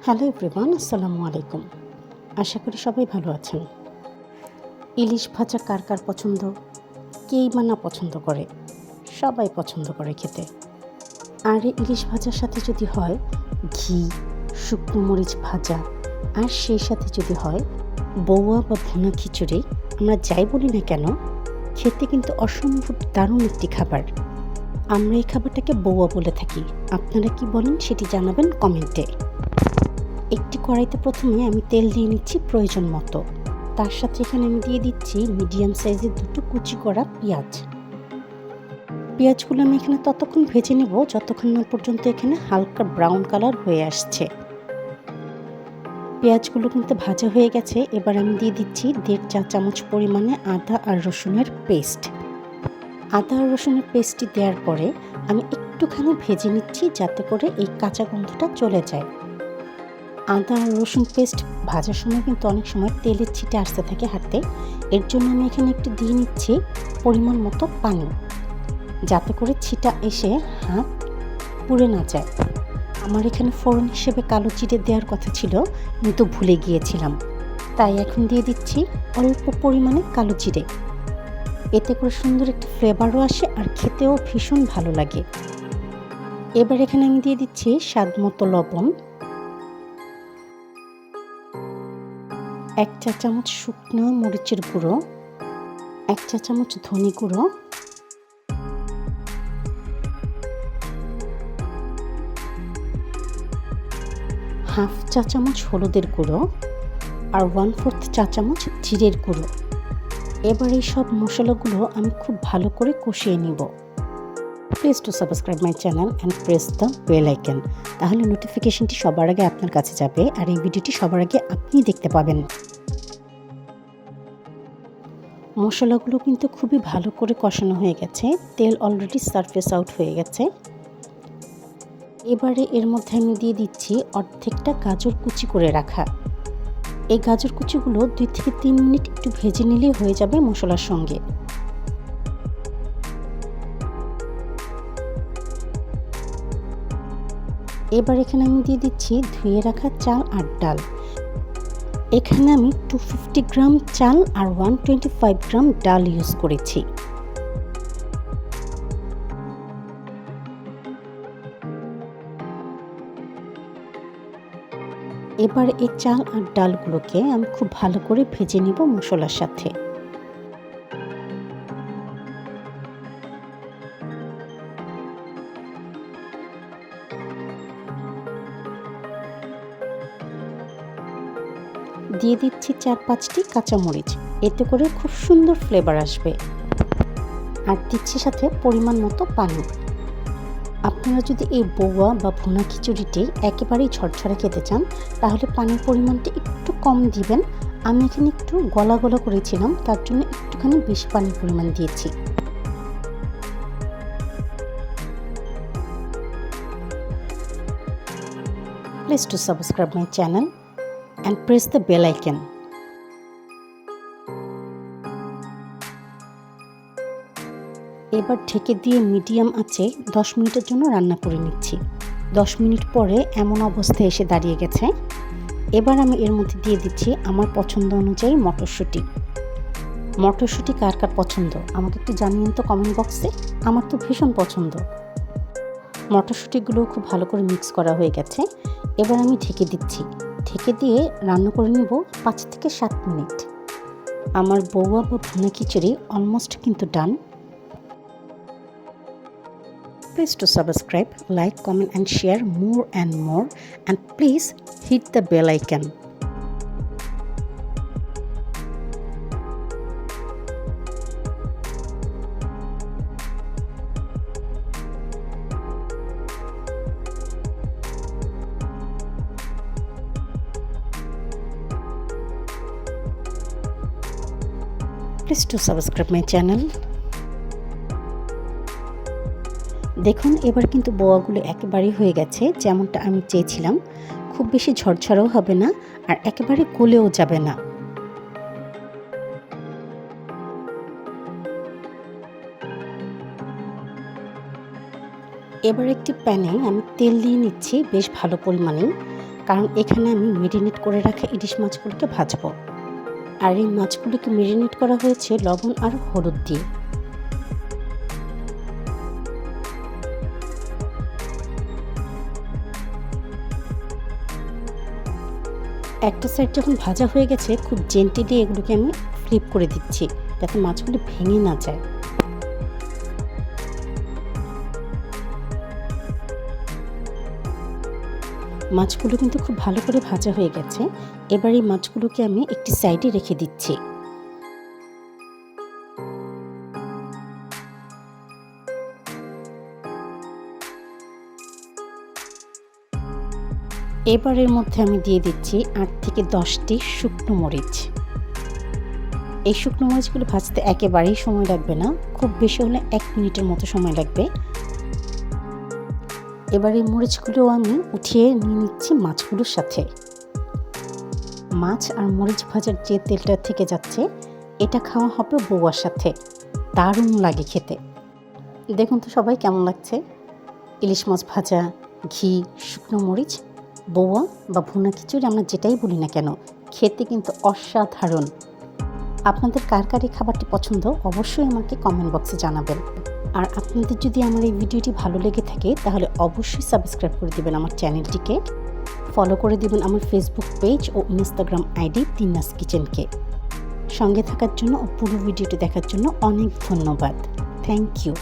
Hello everyone, আসসালামু আলাইকুম। আশা করি সবাই ভালো আছেন। ইলিশ ভাজা কার কার পছন্দ? কেই বা না পছন্দ করে? সবাই পছন্দ করে খেতে। আর এই ইলিশ ভাজার সাথে যদি হয় ঘি, শুকনো মরিচ ভাজা, আর সেই সাথে যদি হয় বউয়া বা ভুনা খিচুড়ি, আমরা যাই বলি না কেন, খেতে কিন্তু অসম্ভব দারুণ একটি খাবার। আমরা এই খাবারটাকে বউয়া বলে থাকি। আপনারা কি বলেন সেটি জানাবেন কমেন্টে। একটি কড়াইতে প্রথমে আমি তেল দিয়ে নিচ্ছি প্রয়োজন মতো। তার সাথে এখানে আমি দিয়ে দিচ্ছি মিডিয়াম সাইজের দুটো কুচি করা পেঁয়াজ। পেঁয়াজগুলো আমি এখানে ততক্ষণ ভেজে নেব যতক্ষণ না পর্যন্ত এখানে হালকা ব্রাউন কালার হয়ে আসছে। পেঁয়াজগুলো কিন্তু ভাজা হয়ে গেছে। এবার আমি দিয়ে দিচ্ছি 1.5 চা চামচ পরিমাণে আদা আর রসুনের পেস্ট। আদা আর রসুনের পেস্টটি দেওয়ার পরে আমি একটুখানি ভেজে নিচ্ছি যাতে করে এই কাঁচা গন্ধটা চলে যায়। আদা আর রসুন পেস্ট ভাজার সময় কিন্তু অনেক সময় তেলের ছিটে আসতে থাকে হাতে। এর জন্য আমি এখানে একটু দিয়ে নিচ্ছি পরিমাণ মতো পানি, যাতে করে ছিটা এসে হাত পুড়ে না যায়। আমার এখানে ফোড়ন হিসেবে কালো জিরে দেওয়ার কথা ছিল, কিন্তু ভুলে গিয়েছিলাম, তাই এখন দিয়ে দিচ্ছি অল্প পরিমাণে কালো জিরে। এতে করে সুন্দর একটি ফ্লেভারও আসে আর খেতেও ভীষণ ভালো লাগে। এবার এখানে আমি দিয়ে দিচ্ছি স্বাদ মতো লবণ, 1 চা চামচ শুকনো মরিচের গুঁড়ো, 1 চা চামচ ধনে গুঁড়ো, হাফ চা চামচ হলুদের গুঁড়ো আর 1/4 চা চামচ জিরের গুঁড়ো। এবার এই সব মশলাগুলো আমি খুব ভালো করে কষিয়ে নিব। Please to subscribe my channel and press the bell icon, তাহলে নোটিফিকেশনটি সবার আগে আপনার কাছে যাবে আর এই ভিডিওটি সবার আগে আপনি দেখতে পাবেন। মশলাগুলো কিন্তু খুবই ভালো করে কষানো হয়ে গেছে, তেল অলরেডি সারফেস আউট হয়ে গেছে। এবারে এর মধ্যে আমি দিয়ে দিচ্ছি অর্ধেকটা গাজর কুচি করে রাখা। এই গাজর কুচিগুলো 2 থেকে 3 মিনিট একটু ভেজে নিলেই হয়ে যাবে মশলার সঙ্গে। এবার এখানে আমি দিয়ে দিচ্ছি ধুয়ে রাখা চাল আর ডাল। এখানে আমি 250 গ্রাম চাল আর 125 গ্রাম ডাল ইউজ করেছি। এবার এই চাল আর ডালগুলোকে আমি খুব ভালো করে ভেজে নিব মশলার সাথে। দিয়ে দিচ্ছি 4-5টি কাঁচামরিচ, এতে করে খুব সুন্দর ফ্লেভার আসবে। আর দিচ্ছি সাথে পরিমাণ মতো পানি। আপনারা যদি এই বউয়া বা ভুনা খিচুড়িটি একেবারেই ঝরঝরে খেতে চান, তাহলে পানির পরিমাণটা একটু কম দিবেন। আমি এখানে একটু গলা গলা করেছিলাম, তার জন্য একটুখানি বেশি পানির পরিমাণ দিয়েছি। Please to subscribe my channel and press the bell icon. এবার ঢেকে দিয়ে মিডিয়াম আঁচে 10 মিনিটের জন্য রান্না করে নিচ্ছি। 10 মিনিট পরে এমন অবস্থায় এসে দাঁড়িয়ে গেছে। এবার আমি এর মধ্যে দিয়ে দিচ্ছি আমার পছন্দ অনুযায়ী মটরশুঁটি। মটরশুঁটি কার কার পছন্দ আমাকে একটু জানিয়ে তো কমেন্ট বক্সে। আমার তো ভীষণ পছন্দ। মটরশুঁটিগুলো খুব ভালো করে মিক্স করা হয়ে গেছে। এবার আমি ঢেকে দিচ্ছি। ঢেকে দিয়ে রান্না করে নেব 5 থেকে 7 মিনিট। আমার বউয়া বা ভুনা খিচুড়ি অলমোস্ট কিন্তু ডান। Please to subscribe, like, comment and share more and more, and please hit the bell icon. Please to subscribe my channel. দেখুন এবার কিন্তু বড়াগুলো একেবারেই হয়ে গেছে যেমনটা আমি চেয়েছিলাম। খুব বেশি ঝরঝরাও হবে না আর একেবারে গলেও যাবে না। এবার একটি প্যানে আমি তেল দিয়ে নিচ্ছি বেশ ভালো পরিমাণে। কারণ এখানে আমি মেরিনেট করে রাখা ইলিশ মাছগুলোকে ভাজবো। আর এই মাছগুলোকে মেরিনেট করা হয়েছে লবণ আর হলুদ দিয়ে। একটা সাইড যখন ভাজা হয়ে গেছে, খুব জেন্টলি এগুলোকে আমি ফ্লিপ করে দিচ্ছি যাতে মাছগুলো ভেঙে না যায়। মাছগুলো কিন্তু খুব ভালো করে ভাজা হয়ে গেছে। এবার এই মাছগুলোকে আমি একটি সাইডে রেখে দিচ্ছি। এবার এর মধ্যে আমি দিয়ে দিচ্ছি 8 থেকে 10টি শুকনো মরিচ। এই শুকনো মরিচগুলো ভাজতে একেবারেই সময় লাগবে না, খুব বেশি হলে 1 মিনিটের মতো সময় লাগবে। এবার এই মরিচগুলো আমি উঠিয়ে নিয়ে নিচ্ছি মাছগুলোর সাথে। মাছ আর মরিচ ভাজার যে তেলটা থেকে যাচ্ছে, এটা খাওয়া হবে বউয়ার সাথে, দারুণ লাগে খেতে। দেখুন তো সবাই কেমন লাগছে। ইলিশ মাছ ভাজা, ঘি, শুকনো মরিচ, বউয়া বা ভুনা খিচুড়ি, আমরা যেটাই বলি না কেন, খেতে কিন্তু অসাধারণ। আপনাদের কার কার এই খাবারটি পছন্দ অবশ্যই আমাকে কমেন্ট বক্সে জানাবেন। আর আপনাদের যদি আমার এই ভিডিওটি ভালো লেগে থাকে তাহলে অবশ্যই সাবস্ক্রাইব করে দিবেন আমার চ্যানেলটিকে, ফলো করে দিবেন আমার ফেসবুক পেজ ও ইনস্টাগ্রাম আইডি তিন্নাস কিচেনকে। সঙ্গে থাকার জন্য ও পুরো ভিডিওটি দেখার জন্য অনেক ধন্যবাদ। Thank you.